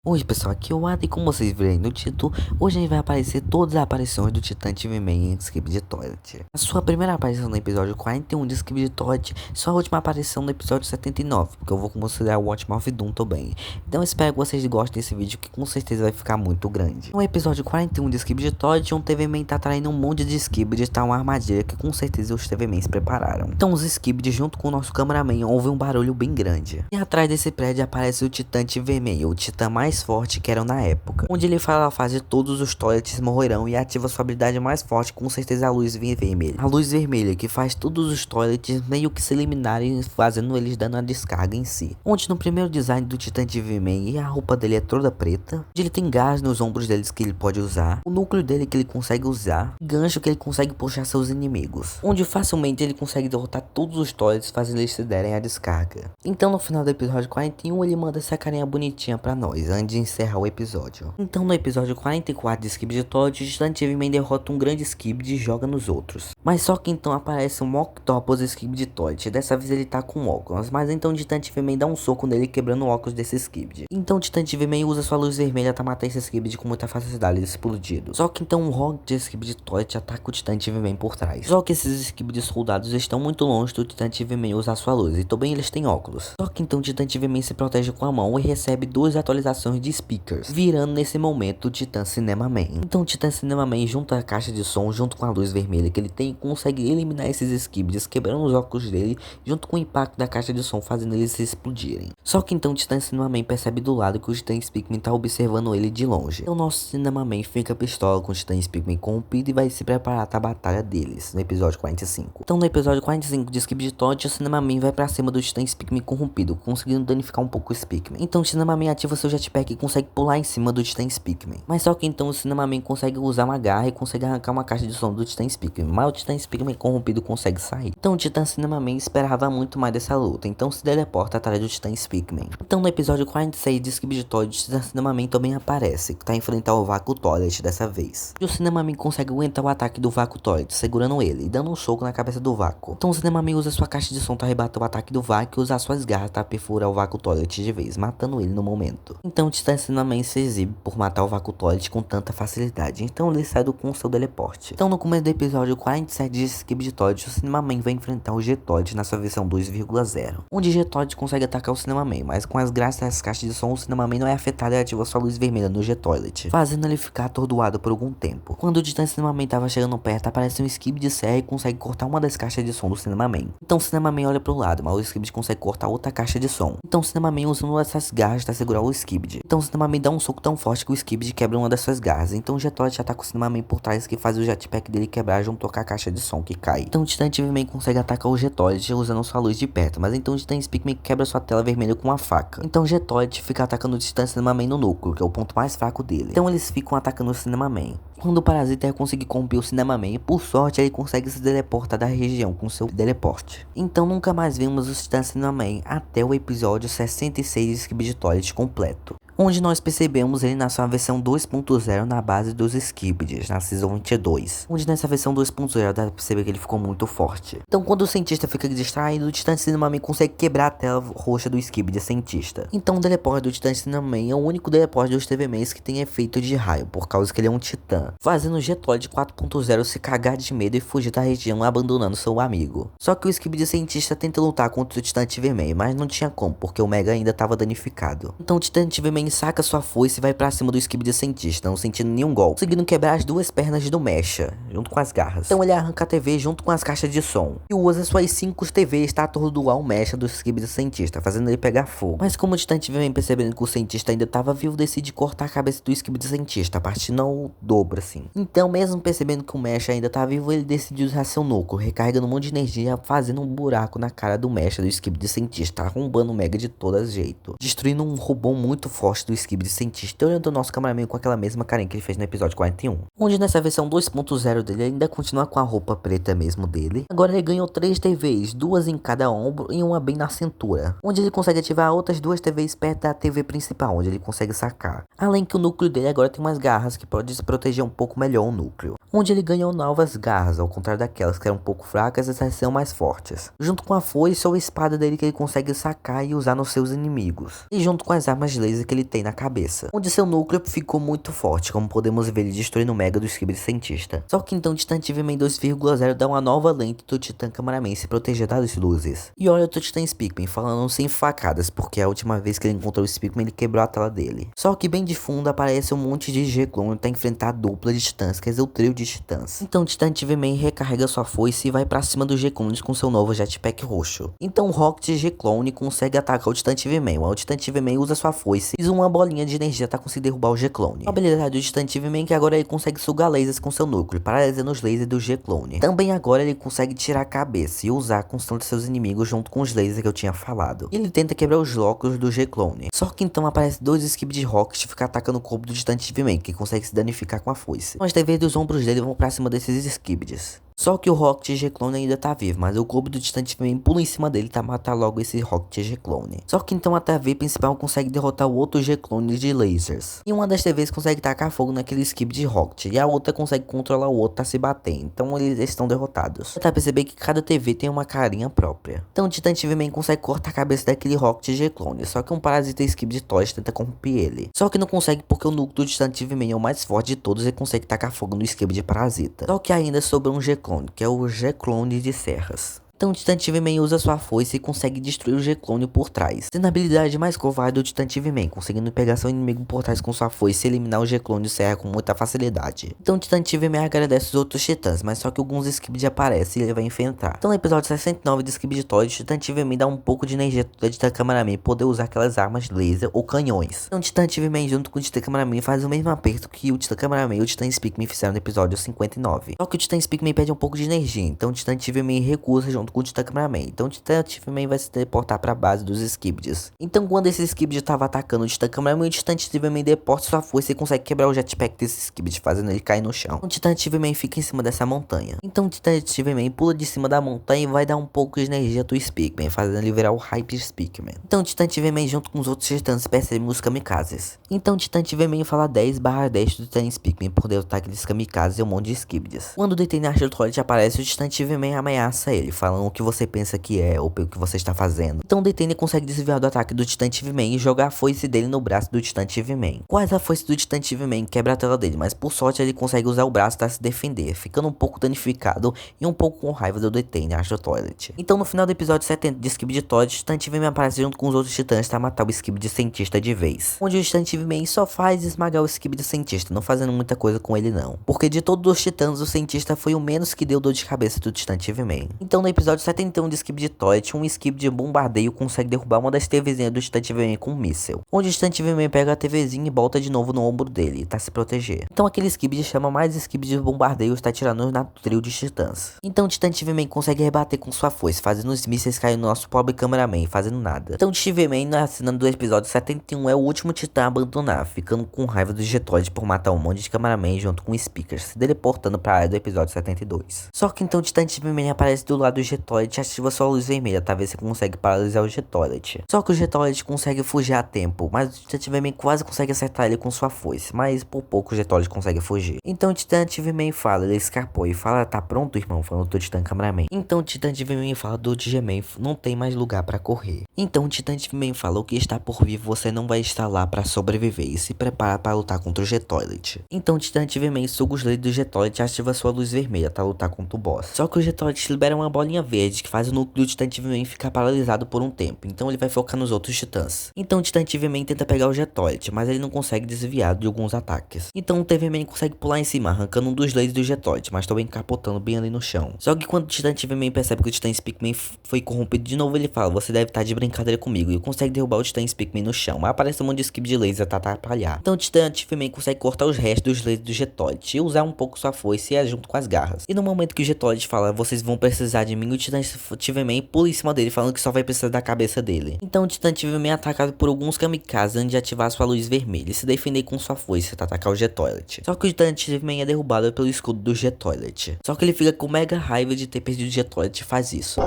Oi pessoal, aqui é o Ada e como vocês viram aí no título, hoje a gente vai aparecer todas as aparições do Titã TV-Man em Skibidi Toilet. A sua primeira aparição no episódio 41 de Skibidi Toilet, sua última aparição no episódio 79, porque eu vou considerar o Watch of Doom também. Então eu espero que vocês gostem desse vídeo, que com certeza vai ficar muito grande. No episódio 41 de Skibidi Toilet, um TV-Man tá traindo um monte de Skibidi, tá uma armadilha que com certeza os TV-Mans prepararam. Então os Skibidi junto com o nosso cameraman ouvem um barulho bem grande. E atrás desse prédio aparece o Titã TV-Man, o Titã mais forte que eram na época, onde ele fala a fase todos os toilets morrerão e ativa sua habilidade mais forte, com certeza a luz vermelha. A luz vermelha que faz todos os toilets meio que se eliminarem, fazendo eles dando a descarga em si. Onde no primeiro design do Titã TV-Man e a roupa dele é toda preta, onde ele tem gás nos ombros deles que ele pode usar, o núcleo dele que ele consegue usar, gancho que ele consegue puxar seus inimigos, onde facilmente ele consegue derrotar todos os toilets fazendo eles se derem a descarga. Então no final do episódio 41 ele manda essa carinha bonitinha pra nós, antes de encerrar o episódio. Então no episódio 44 de Skibidi Toilet, o Titã TV-Man derrota um grande Skibidi e joga nos outros. Mas só que então aparece um Octopus Skibidi Toilet, dessa vez ele tá com óculos, mas então o Titã TV-Man dá um soco nele quebrando o óculos desse Skibidi. Então o Titã TV-Man usa sua luz vermelha pra matar esse Skibidi com muita facilidade, explodido. Só que então o Rock de Skibidi Toilet ataca o Titã TV-Man por trás. Só que esses Skibidi soldados estão muito longe do Titã TV-Man usar sua luz, e também eles têm óculos. Só que então o Titã TV-Man se protege com a mão e recebe duas atualizações de speakers, virando nesse momento o Titã Cinema Man. Então o Titã Cinema Man junta a caixa de som junto com a luz vermelha que ele tem e consegue eliminar esses Skibidis, quebrando os óculos dele junto com o impacto da caixa de som, fazendo eles se explodirem. Só que então o Titã Cinema Man percebe do lado que o Titã Speakman tá observando ele de longe. Então o nosso Cinema Man fica pistola com o Titã Speakman corrompido e vai se preparar para a batalha deles no episódio 45. Então no episódio 45 de Skibidi Toilet, o Cinema Man vai pra cima do Titã Speakman corrompido, conseguindo danificar um pouco o Speakman. Então o Cinema Man ativa seu jetpack e consegue pular em cima do Titã Speakman. Mas só que então o Cinema Man consegue usar uma garra e consegue arrancar uma caixa de som do Titã Speakman, mas o Titã Speakman corrompido consegue sair. Então o Titã Cinema Man esperava muito mais dessa luta, então se teleporta atrás do Titã Speakman. Então no episódio 46 de Skibidi Toilet, o Titã Cinema Man também aparece, que tá enfrentando o Vácuo Toilet dessa vez. E o Cinema Man consegue aguentar o ataque do Vácuo Toilet, segurando ele e dando um soco na cabeça do Vácuo. Então o Cinema Man usa sua caixa de som para rebater o ataque do Vácuo e usa suas garras para perfurar o Vácuo Toilet de vez, matando ele no momento. Então o Titã Cinema Man se exibe por matar o Vácuo Toilet com tanta facilidade, então ele sai com seu teleporte. Então no começo do episódio 47 de Skibidi Toilet, o Cinema Man vai enfrentar o G-Toilet na sua versão 2.0, onde o G-Toilet consegue atacar o Cinema Man, mas com as graças às caixas de som, o Cinema Man não é afetado e ativa sua luz vermelha no G-Toilet, fazendo ele ficar atordoado por algum tempo. Quando o Titã Cinema Man tava chegando perto, aparece um Skibidi de serra e consegue cortar uma das caixas de som do Cinema Man. Então o Cinema Man olha pro lado, mas o Skibidi consegue cortar outra caixa de som. Então o Cinema Man usa uma dessas garras para segurar o Skibidi. Então o Cinema Man dá um soco tão forte que o Skibidi quebra uma das suas garras. Então o G-Toilet ataca o Cinema Man por trás, que faz o jetpack dele quebrar junto com a caixa de som que cai. Então o Titã TV-Man consegue atacar o G-Toilet usando sua luz de perto, mas então o Titã Speakman quebra sua tela vermelha com uma faca. Então o G-Toilet fica atacando o Titã Cinema Man no núcleo, que é o ponto mais fraco dele. Então eles ficam atacando o Cinema Man. Quando o Parasita conseguir corromper o Cinema Man, por sorte ele consegue se teleportar da região com seu teleporte. Então nunca mais vimos o Titã Cinema Man até o episódio 66 de Skibidi Toilet completo, onde nós percebemos ele na sua versão 2.0 na base dos Skibidis, na Season 22. Onde nessa versão 2.0 dá pra perceber que ele ficou muito forte. Então quando o cientista fica distraído, o Titã Cinema Man consegue quebrar a tela roxa do Skibidi cientista. Então o teleporte do Titã Cinema Man é o único teleporte dos TV-Mans que tem efeito de raio, por causa que ele é um titã, fazendo o G-Toilet 4.0 se cagar de medo e fugir da região, abandonando seu amigo. Só que o Skibidi cientista tenta lutar contra o Titã TV-Man, mas não tinha como, porque o Mega ainda estava danificado. Então o Titã TV-Man saca sua foice e vai pra cima do Skibidi cientista, não sentindo nenhum golpe, conseguindo quebrar as duas pernas do Mecha, junto com as garras. Então ele arranca a TV junto com as caixas de som, e usa suas 5 TVs para atordoar o Mecha do Skibidi cientista, fazendo ele pegar fogo. Mas como o Titã TV-Man, percebendo que o cientista ainda estava vivo, decide cortar a cabeça do Skibidi cientista, partindo ao dobro assim. Então mesmo percebendo que o Mecha ainda tá vivo, ele decide usar seu núcleo, recarregando um monte de energia, fazendo um buraco na cara do Mecha do Skibidi cientista, arrombando o Mega de todo jeito, destruindo um robô muito forte do Skibidi cientista, olhando o nosso cameraman com aquela mesma carinha que ele fez no episódio 41. Onde nessa versão 2.0 dele ainda continua com a roupa preta mesmo dele. Agora ele ganhou 3 TVs, 2 em cada ombro e uma bem na cintura, onde ele consegue ativar outras 2 TVs perto da TV principal, onde ele consegue sacar. Além que o núcleo dele agora tem umas garras que pode se proteger um pouco melhor o núcleo, onde ele ganhou novas garras, ao contrário daquelas que eram um pouco fracas, essas são mais fortes, junto com a foice ou a espada dele que ele consegue sacar e usar nos seus inimigos, e junto com as armas de laser que ele tem na cabeça, onde seu núcleo ficou muito forte, como podemos ver ele destruindo o Mega do Skibidi Cientista. Só que então o Titã TV-Man 2.0 dá uma nova lente do Titã Cameraman se proteger das luzes. E olha o Titã Speakman falando sem facadas, porque a última vez que ele encontrou o Speakman ele quebrou a tela dele. Só que bem de fundo aparece um monte de G-Clone pra enfrentar a dupla de titãs, quer dizer o trio de titãs. Então o Titã TV-Man recarrega sua foice e vai pra cima dos G-Clones com seu novo jetpack roxo. Então o Rocket G-Clone consegue atacar o Titã TV-Man. O Titã TV-Man usa sua foice e uma bolinha de energia tá conseguindo derrubar o G-Clone. A habilidade do Titã TV-Man é que agora ele consegue sugar lasers com seu núcleo, paralisando os lasers do G-Clone. Também agora ele consegue tirar a cabeça e usar a construção de seus inimigos junto com os lasers que eu tinha falado. E ele tenta quebrar os locos do G-Clone. Só que então aparece dois Skibidi Rocket e fica atacando o corpo do Titã TV-Man, que consegue se danificar com a foice. Mas TV dos ombros dele vão pra cima desses Skibidis. Só que o Rocket G-Clone ainda tá vivo, mas o corpo do Titã TV-Man pula em cima dele pra matar logo esse Rocket G-Clone. Só que então a TV principal consegue derrotar o outro G-Clone de lasers. E uma das TVs consegue tacar fogo naquele Skibidi Rocket, e a outra consegue controlar o outro pra se bater, então eles estão derrotados. Dá pra perceber que cada TV tem uma carinha própria. Então o Titã TV-Man consegue cortar a cabeça daquele Rocket G-Clone, só que um parasita Skibidi Toys tenta corromper ele. Só que não consegue porque o núcleo do Titã TV-Man é o mais forte de todos e consegue tacar fogo no Skibidi Parasita. Só que ainda sobrou um G-Clone, que é o G-Clone de Serras. Então o Titã TV-Man usa sua foice e consegue destruir o G-Clone por trás, sendo a habilidade mais covarde do Titã TV-Man, conseguindo pegar seu inimigo por trás com sua foice e eliminar o G-Clone de Serra com muita facilidade. Então o Titã TV-Man agradece os outros titãs, mas só que alguns Skibidi aparecem e ele vai enfrentar. Então no episódio 69 de Skibidi Toys, o Titã TV-Man dá um pouco de energia do Titã Cameraman poder usar aquelas armas laser ou canhões. Então o Titã TV-Man junto com o Titã Cameraman faz o mesmo aperto que o Titã Cameraman e o Titã Speakman fizeram no episódio 59. Só que o Titã Speakman perde um pouco de energia, então o Titã TV-Man recusa junto com o Titã Cameraman. Então o Titã TV-Man vai se teleportar pra base dos Skibidis. Então quando esse Skibidi tava atacando o Titã Cameraman, o Titã TV-Man deporta sua força e consegue quebrar o jetpack desse Skibidi, fazendo ele cair no chão. O Titã TV-Man fica em cima dessa montanha. Então o Titã TV-Man pula de cima da montanha e vai dar um pouco de energia pro Speakman, fazendo ele virar o Hyper Speakman. Então o Titã TV-Man junto com os outros titãs percebem os kamikazes. Então o Titã TV-Man fala 10/10 do Titã Speakman por derrotar aqueles kamikazes e um monte de Skibidis. Quando o Detene Astrotroid aparece, o Titã TV-Man ameaça ele, falando o que você pensa que é, ou o que você está fazendo. Então o Detene consegue desviar do ataque do Titã TV-Man e jogar a foice dele no braço do Titã TV-Man. Quase a foice do Titã TV-Man quebra a tela dele, mas por sorte ele consegue usar o braço para se defender, ficando um pouco danificado e um pouco com raiva do Detene Astrotoilet. Então no final do episódio 70 de Skibidi Toys, o Titã TV-Man aparece junto com os outros titãs para matar o Skibidi Cientista de vez. Onde o Titã TV-Man só faz esmagar o Skibidi Cientista, não fazendo muita coisa com ele não. Porque de todos os titãs, o Cientista foi o menos que deu dor de cabeça do Titã TV-Man. Então no episódio 71 de Skibidi Toys, um Skibidi de bombardeio consegue derrubar uma das TVzinhas do Titã TV-Man com um míssil. Onde o Titã TV-Man pega a TVzinha e bota de novo no ombro dele, tá se proteger. Então aquele Skibidi chama mais Skibidi de bombardeio e está tirando na trio de titãs. Então o Titã TV-Man consegue rebater com sua foice, fazendo os mísseis cair no nosso pobre cameraman, fazendo nada. Então o TV-Man na cena do episódio 71 é o último titã a abandonar, ficando com raiva do Jetoid por matar um monte de cameraman junto com speakers, se teleportando para a área do episódio 72. Só que então o Titã TV-Man aparece do lado do Jetoid e ativa sua luz vermelha, pra ver se consegue paralisar o Jetoid. Só que o Jetoid consegue fugir a tempo, mas o Titã TV-Man quase consegue acertar ele com sua foice, mas por pouco o Jetoid consegue fugir. Então o Titã TV-Man fala, ele escapou e fala, tá pronto irmão, falando do Titã Cameraman. Então o Titã TV-Man fala do G-Man, não tem mais lugar pra correr. Então o Titã TV-Man fala, o que está por vir você não vai estar lá pra sobreviver e se prepara pra lutar contra o Jetoid. Então o Titã TV-Man suga os dedos do Jetoid e ativa sua luz vermelha pra lutar contra o boss. Só que o Jetoid libera uma bolinha verde que faz o núcleo do Titã TV-Man ficar paralisado por um tempo, então ele vai focar nos outros titãs. Então o Titã TV-Man tenta pegar o Jetoid, mas ele não consegue desviar de alguns ataques. Então o TV-Man consegue pular em cima, arrancando um dos lasers do Jetoid, mas também capotando bem ali no chão. Só que quando o Titã TV-Man percebe que o Titã Speakman foi corrompido de novo, ele fala, você deve estar de brincadeira comigo, e consegue derrubar o Titã Speakman no chão, mas aparece um monte de skip de laser pra atrapalhar. Então o Titã TV-Man consegue cortar os restos dos lasers do Jetoid e usar um pouco sua foice e junto com as garras. E no momento que o Jetoid fala, vocês vão precisar de mim, o Titã TV-Man pula em cima dele, falando que só vai precisar da cabeça dele. Então o Titã TV-Man é atacado por alguns kamikazes antes de ativar sua luz vermelha e se defender com sua foice pra atacar o Jetoid. Só que o Titã TV-Man é derrubado pelo escudo do Jetoid. Só que ele fica com mega raiva de ter perdido o Jetoid e faz isso.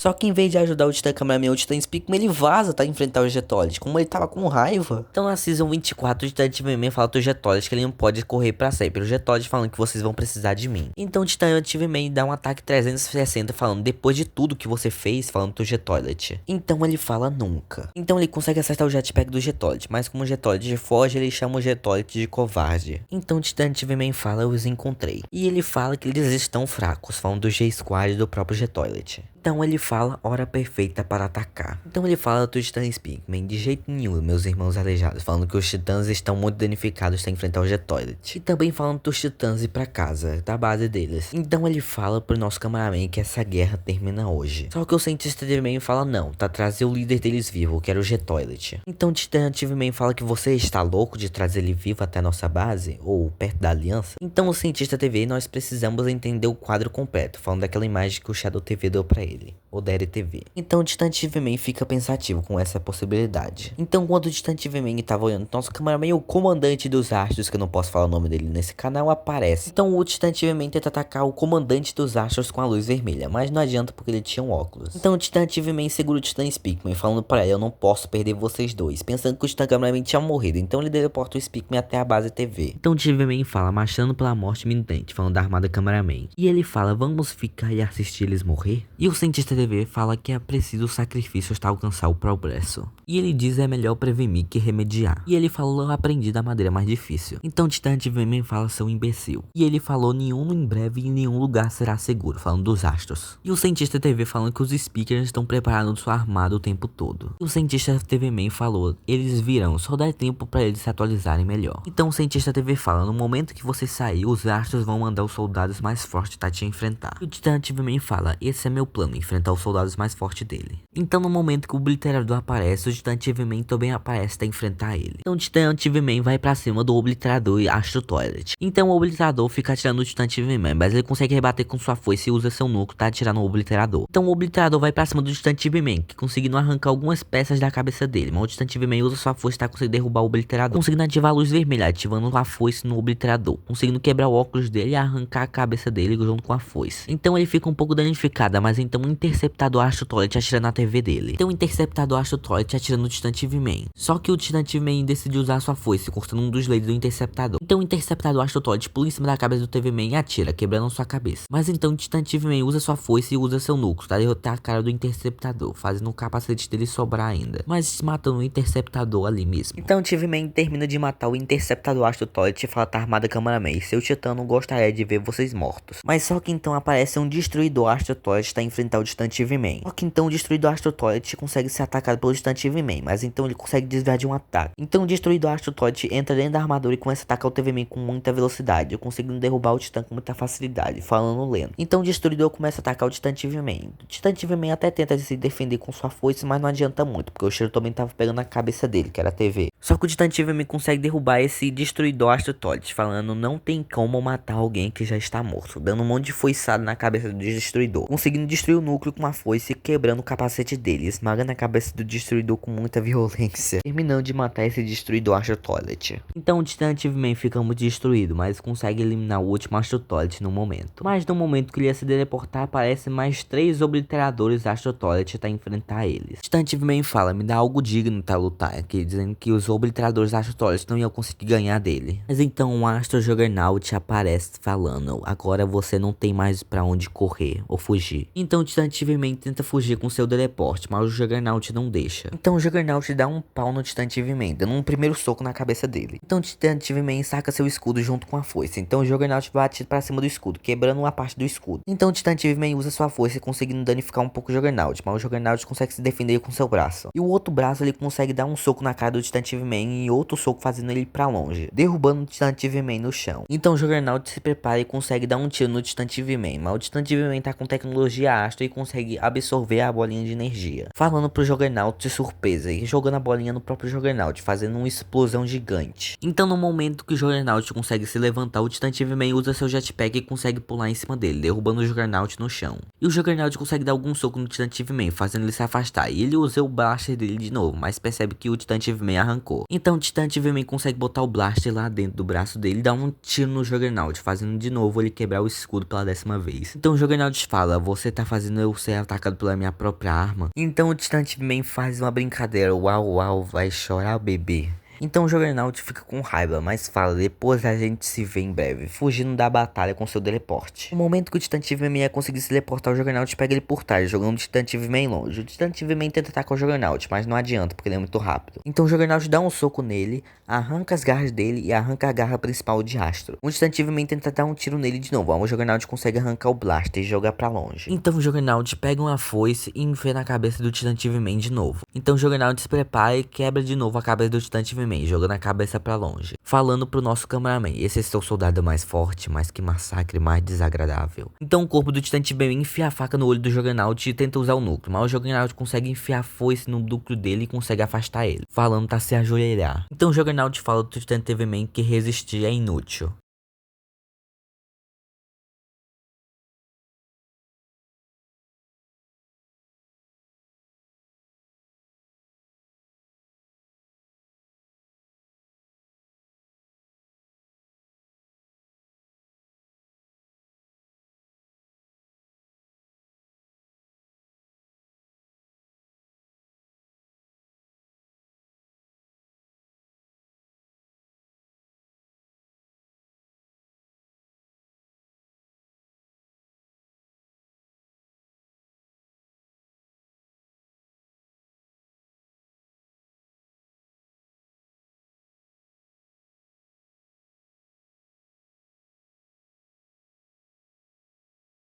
Só que em vez de ajudar o Titã Cameraman, o Titã Speakman, ele vaza pra enfrentar o Jetolid, como ele tava com raiva. Então na Season 24, o Titã TV-Man fala pro Jetolid que ele não pode correr pra sempre. O Jetolid falando que vocês vão precisar de mim. Então o Titã TV-Man dá um ataque 360 falando, depois de tudo que você fez, falando pro Jetolid. Então ele fala nunca. Então ele consegue acertar o jetpack do Jetolid, mas como o Jetolid foge, ele chama o Jetolid de covarde. Então o Titã TV-Man fala, eu os encontrei. E ele fala que eles estão fracos, falando do G-Squad e do próprio Jetolid. Então ele fala, hora perfeita para atacar. Então ele fala do Titã Speakman, de jeito nenhum, meus irmãos aleijados, falando que os titãs estão muito danificados para enfrentar o Jetolid. E também falando dos titãs ir pra casa, da base deles. Então ele fala pro nosso cameraman que essa guerra termina hoje. Só que o cientista TV-Man fala não, tá trazer o líder deles vivo, que era o Jetolid. Então o Titã TV-Man fala que você está louco de trazer ele vivo até a nossa base, ou perto da aliança. Então o cientista TV, nós precisamos entender o quadro completo, falando daquela imagem que o Shadow TV deu pra ele, ou da TV. Então o Titã TV-Man fica pensativo com essa possibilidade. Então quando o Titã TV-Man tava olhando nosso cameraman, o comandante dos astros, que eu não posso falar o nome dele nesse canal, aparece. Então o Titã TV-Man tenta atacar o comandante dos astros com a luz vermelha, mas não adianta porque ele tinha um óculos. Então o Titã TV-Man segura o Titã Speakman, falando pra ele, eu não posso perder vocês dois, pensando que o Titã Cameraman tinha morrido. Então ele teleporta o Speakman até a base TV. Então o TV-Man fala, marchando pela morte iminente, falando da armada Cameraman. E ele fala, vamos ficar e assistir eles morrer? E o cientista TV fala que é preciso sacrifícios para alcançar o progresso. E ele diz é melhor prevenir que remediar. E ele falou, eu aprendi da maneira mais difícil. Então o Titã TV-Man fala, seu imbecil. E ele falou, nenhum em breve em nenhum lugar será seguro, falando dos astros. E o cientista TV falando que os speakers estão preparando sua armada o tempo todo. E o cientista TV-Man falou, eles virão, só dá tempo para eles se atualizarem melhor. Então o cientista TV fala, no momento que você sair, os astros vão mandar os soldados mais fortes pra te enfrentar. E o Titã TV-Man fala, esse é meu plano, enfrentar os soldados mais fortes dele. Então no momento que o obliterador aparece, o Titã TV-Man também aparece pra enfrentar ele. Então o Titã TV-Man vai pra cima do obliterador e Astro Toilet. Então o obliterador fica atirando o Titã TV-Man, mas ele consegue rebater com sua foice e usa seu núcleo pra atirar no obliterador. Então o obliterador vai pra cima do Titã TV-Man, que conseguindo arrancar algumas peças da cabeça dele, mas o Titã TV-Man usa sua foice pra conseguir derrubar o obliterador, conseguindo ativar a luz vermelha, ativando a foice no obliterador, conseguindo quebrar o óculos dele e arrancar a cabeça dele junto com a foice. Então ele fica um pouco danificado, mas então o interceptador Astro Toilet atira na TV dele. Então o interceptador Astro Toilet atira no Titã TV-Man. Só que o Titã TV-Man decide usar sua foice, cortando um dos lasers do interceptador. Então o interceptador Astro Toilet pula em cima da cabeça do TV-Man e atira, quebrando sua cabeça. Mas então o Titã TV-Man usa sua foice e usa seu núcleo pra derrotar a cara do interceptador, fazendo o capacete dele sobrar ainda, mas matando o interceptador ali mesmo. Então o TV-Man termina de matar o interceptador Astro Toilet e fala, tá armada Cameraman, e seu Titã não gostaria de ver vocês mortos. Mas só que então aparece um destruidor Astro Toilet pra enfrentar o Titã TV-Man. Só que então o destruidor Astro Toilet consegue ser atacado pelo Titã TV-Man, mas então ele consegue desviar de um ataque. Então o destruidor Astro Toilet entra dentro da armadura e começa a atacar o TV-Man com muita velocidade, conseguindo derrubar o Titã com muita facilidade, falando lento. Então o destruidor começa a atacar o Titã TV-Man. O Titã TV-Man até tenta se defender com sua foice, mas não adianta muito, porque o cheiro também tava pegando na cabeça dele, que era a TV. Só que o Titã TV-Man consegue derrubar esse destruidor Astro Toilet, falando não tem como matar alguém que já está morto, dando um monte de foiçada na cabeça do destruidor, conseguindo destruir o núcleo com uma foice, quebrando o capacete dele, esmagando a cabeça do destruidor com muita violência, terminando de matar esse destruidor Astro Toilet. Então o Titã TV-Man fica muito destruído, mas consegue eliminar o último Astro Toilet no momento. Mas no momento que ele ia se teleportar, aparecem mais 3 obliteradores Astro Toilet pra enfrentar eles. Titã TV-Man fala, me dá algo digno pra lutar aqui, dizendo que os obliteradores Astro Toilet não iam conseguir ganhar dele. Mas então o Astro Juggernaut aparece falando, agora você não tem mais pra onde correr ou fugir. Então o Titã TV-Man tenta fugir com seu teleporte, mas o Juggernaut não deixa. Então o Juggernaut dá um pau no Titã TV-Man, dando um primeiro soco na cabeça dele. Então o Titã TV-Man saca seu escudo junto com a foice. Então o Juggernaut bate pra cima do escudo, quebrando uma parte do escudo. Então o Titã TV-Man usa sua foice, conseguindo danificar um pouco o Juggernaut, mas o Juggernaut consegue se defender com seu braço. E o outro braço ele consegue dar um soco na cara do Titã TV-Man e outro soco fazendo ele pra longe, derrubando o Titã TV-Man no chão. Então o Juggernaut se prepara e consegue dar um tiro no Titã TV-Man, mas o Titã TV-Man tá com tecnologia Astro e consegue absorver a bolinha de energia, falando pro Juggernaut de surpresa e jogando a bolinha no próprio Juggernaut, fazendo uma explosão gigante. Então no momento que o Juggernaut consegue se levantar, o Titã TV-Man usa seu jetpack e consegue pular em cima dele, derrubando o Juggernaut no chão. E o Juggernaut consegue dar algum soco no Titã TV-Man, fazendo ele se afastar, e ele usa o blaster dele de novo, mas percebe que o Titã TV-Man arrancou cor. Então o Titã TV-Man consegue botar o Blaster lá dentro do braço dele e dar um tiro no Juggernaut, fazendo de novo ele quebrar o escudo pela 10ª vez. Então o Juggernaut fala: você tá fazendo eu ser atacado pela minha própria arma. Então o Titã TV-Man faz uma brincadeira: uau, uau, vai chorar, bebê. Então o Juggernaut fica com raiva, mas fala: depois a gente se vê em breve, fugindo da batalha com seu teleporte. No momento que o Titã TV-Man ia conseguir se teleportar, o Juggernaut pega ele por trás, jogando o Titã TV-Man longe. O Titã TV-Man tenta atacar o Juggernaut, mas não adianta, porque ele é muito rápido. Então o Juggernaut dá um soco nele, arranca as garras dele e arranca a garra principal de Astro. O Titã TV-Man tenta dar um tiro nele de novo, o Juggernaut consegue arrancar o Blaster e jogar pra longe. Então o Juggernaut pega uma foice e enfia na cabeça do Titã TV-Man de novo. Então o Juggernaut se prepara e quebra de novo a cabeça do Titã TV-Man, jogando a cabeça pra longe, falando pro nosso cameraman: esse é seu soldado mais forte, mais que massacre, mais desagradável. Então o corpo do Titã TV-Man enfia a faca no olho do Juggernaut e tenta usar o núcleo, mas o Juggernaut consegue enfiar a foice no núcleo dele e consegue afastar ele, falando pra se ajoelhar. Então o Juggernaut fala do Titã TV-Man que resistir é inútil.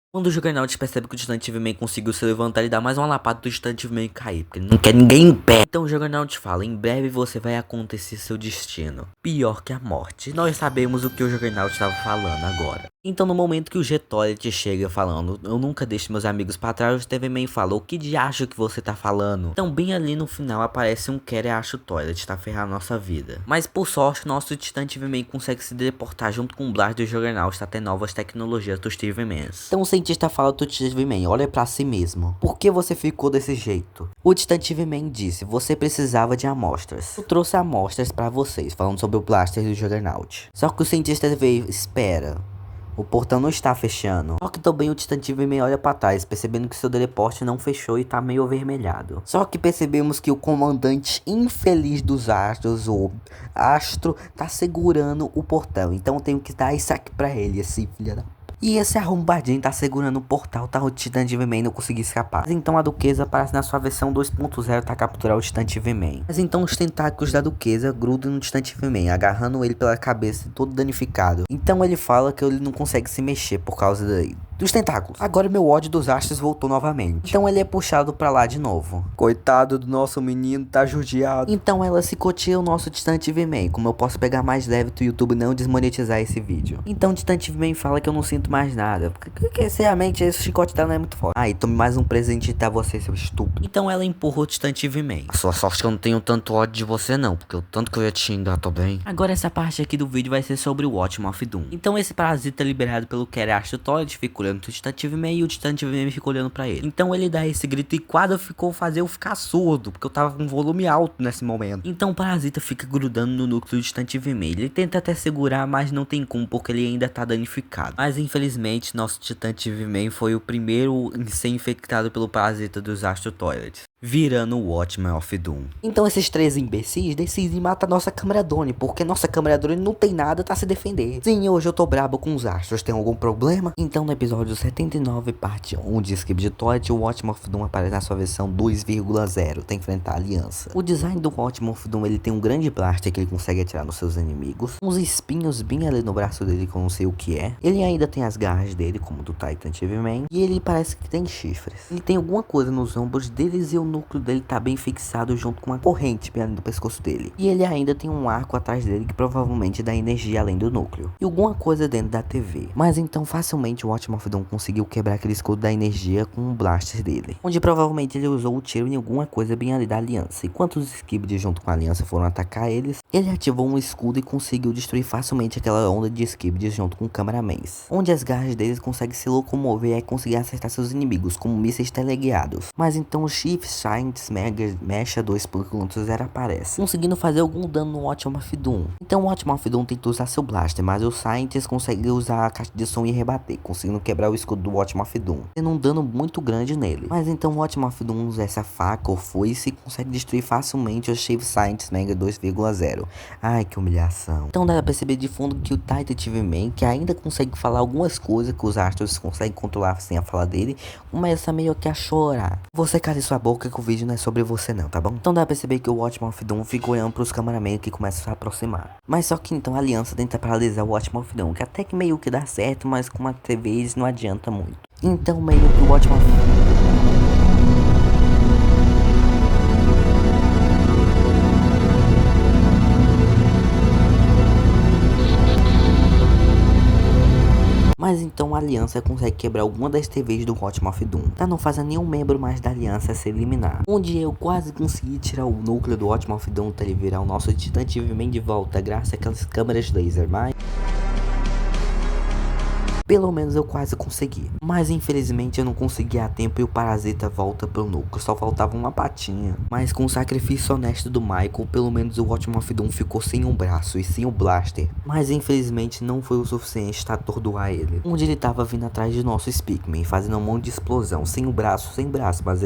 Quando o Juggernaut percebe que o Titã TV-Man conseguiu se levantar, ele dá mais uma lapada do Titã TV-Man cair, porque ele não quer ninguém em pé. Então o Juggernaut fala: em breve você vai acontecer seu destino, pior que a morte. Nós sabemos o que o Juggernaut estava falando agora. Então no momento que o G-Toilet chega falando: eu nunca deixo meus amigos pra trás, o TV-Man fala: o que de acho que você tá falando? Então bem ali no final aparece um Quer Acho Toilet, tá ferrando nossa vida. Mas por sorte, nosso Titã TV-Man consegue se teleportar junto com o Blast do Juggernaut até novas tecnologias dos TV-Mans. Então o cientista fala do Titã TV-Man: olha pra si mesmo, por que você ficou desse jeito? O Titã TV-Man disse: você precisava de amostras. Eu trouxe amostras pra vocês, falando sobre o Blaster do Juggernaut. Só que o cientista veio: espera, o portão não está fechando. Só que também o Titã TV-Man olha pra trás, percebendo que seu teleporte não fechou e tá meio avermelhado. Só que percebemos que o comandante infeliz dos Astros, o Astro, tá segurando o portão. Então eu tenho que dar isso aqui pra ele, assim, filha da... E esse arrombadinho tá segurando o portal, tá? O Titã TV-Man não conseguiu escapar. Mas então a Duquesa aparece na sua versão 2.0, tá? Capturar o Titã TV-Man. Mas então os tentáculos da Duquesa grudam no Titã TV-Man, agarrando ele pela cabeça, todo danificado. Então ele fala que ele não consegue se mexer por causa dos tentáculos. Agora meu ódio dos Astros voltou novamente. Então ele é puxado pra lá de novo. Coitado do nosso menino, tá judiado. Então ela cicoteia o nosso Titã TV-Man. Como eu posso pegar mais leve do YouTube não desmonetizar esse vídeo? Então o Titã TV-Man fala que eu não sinto mais nada, porque sinceramente esse chicote dela não é muito forte. Ah, e tome mais um presente pra você, seu estúpido. Então ela empurra o Titã TV-Man. A sua sorte é que eu não tenho tanto ódio de você não, porque o tanto que eu ia te xingar, tô bem. Agora essa parte aqui do vídeo vai ser sobre o Watchmen of Doom. Então esse parasita liberado pelo Quer Acho Toilet fica olhando pro Titã TV-Man e o Titã TV-Man fica olhando pra ele. Então ele dá esse grito e quase ficou fazer eu ficar surdo, porque eu tava com volume alto nesse momento. Então o parasita fica grudando no núcleo do Titã TV-Man. Ele tenta até segurar, mas não tem como, porque ele ainda tá danificado. Mas infelizmente, nosso Titã TV-Man foi o primeiro em ser infectado pelo parasita dos Astro Toilets, virando o Watchmen of Doom. Então esses três imbecis decidem matar nossa Camaradone, porque nossa Camaradone não tem nada pra se defender. Sim, hoje eu tô brabo com os Astros, tem algum problema? Então no episódio 79, parte 1 de Skip de Toilet, o Watchmen of Doom aparece na sua versão 2.0, pra enfrentar a aliança. O design do Watchmen of Doom, ele tem um grande blaster que ele consegue atirar nos seus inimigos, uns espinhos bem ali no braço dele que eu não sei o que é. Ele ainda tem as garras dele, como do Titan TV-Man, e ele parece que tem chifres. Ele tem alguma coisa nos ombros deles e o núcleo dele tá bem fixado junto com uma corrente bem ali no pescoço dele. E ele ainda tem um arco atrás dele que provavelmente dá energia além do núcleo. E alguma coisa dentro da TV. Mas então facilmente o Watchmen of of Doom conseguiu quebrar aquele escudo da energia com o blaster dele, onde provavelmente ele usou o tiro em alguma coisa bem ali da aliança. Enquanto os Skibidi junto com a aliança foram atacar eles, ele ativou um escudo e conseguiu destruir facilmente aquela onda de Skibidi junto com o Cameramans, onde as garras deles conseguem se locomover e conseguir acertar seus inimigos como mísseis teleguiados. Mas então o Chief Scientist Mega Mecha 2.0 aparece, conseguindo fazer algum dano no Watchman of Doom. Então o Watchman of Doom tenta usar seu blaster, mas o Scientist consegue usar a caixa de som e rebater, conseguindo quebrar o escudo do Watchman of Doom, tendo um dano muito grande nele. Mas então o Watchman of Doom usa essa faca ou foice e consegue destruir facilmente o Chief Scientist Mega 2.0. Ai, que humilhação. Então dá pra perceber de fundo que o Titan TV Man, que ainda consegue falar algumas coisas que os astros conseguem controlar sem a fala dele, começa meio que a chorar. Você cale sua boca que o vídeo não é sobre você não, tá bom? Então dá pra perceber que o Watchman of Doom fica olhando pros cameramen que começam a se aproximar. Mas só que então a aliança tenta paralisar o Watchman of Doom, que até que meio que dá certo, mas com uma TV não adianta muito. Então meio que o Watchman of Mas então a aliança consegue quebrar alguma das TVs do Watchman of Doom, pra não fazer nenhum membro mais da aliança se eliminar. Onde eu quase consegui tirar o núcleo do Watchman of Doom para ele virar o nosso Titã TV Man de volta, graças àquelas câmeras laser, mas pelo menos eu quase consegui. Mas infelizmente eu não consegui a tempo e o parasita volta pro núcleo. Só faltava uma patinha. Mas com o sacrifício honesto do Michael, pelo menos o Watchman of Doom ficou sem um braço e sem o blaster. Mas infelizmente não foi o suficiente para atordoar ele. Onde ele tava vindo atrás de nosso Speakman, fazendo um monte de explosão. Sem o braço, sem braço, mas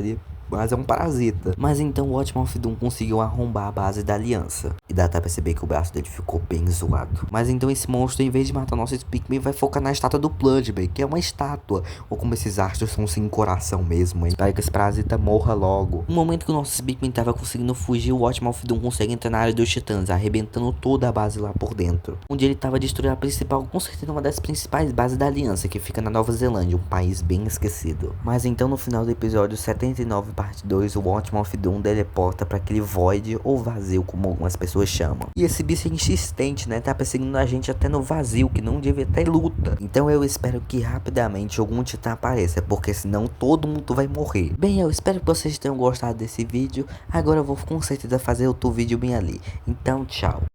é um parasita. Mas então o Watchman of Doom conseguiu arrombar a base da aliança. E dá pra perceber que o braço dele ficou bem zoado. Mas então esse monstro, em vez de matar nosso Speakman, vai focar na estátua do Plungman, que é uma estátua. Ou como esses astros são sem coração mesmo, hein? Espero que esse parasita morra logo. No momento que o nosso Speakman tava conseguindo fugir, o Watchman of Doom consegue entrar na área dos titãs, arrebentando toda a base lá por dentro. Onde ele tava destruindo a principal, com certeza uma das principais bases da aliança, que fica na Nova Zelândia, um país bem esquecido. Mas então no final do episódio 79, parte 2, o Watchman of Doom teleporta para aquele void ou vazio, como algumas pessoas chamam. E esse bicho é insistente, né? Tá perseguindo a gente até no vazio, que não devia ter luta. Então eu espero que rapidamente algum titã apareça, porque senão todo mundo vai morrer. Bem, eu espero que vocês tenham gostado desse vídeo. Agora eu vou com certeza fazer outro vídeo bem ali. Então tchau.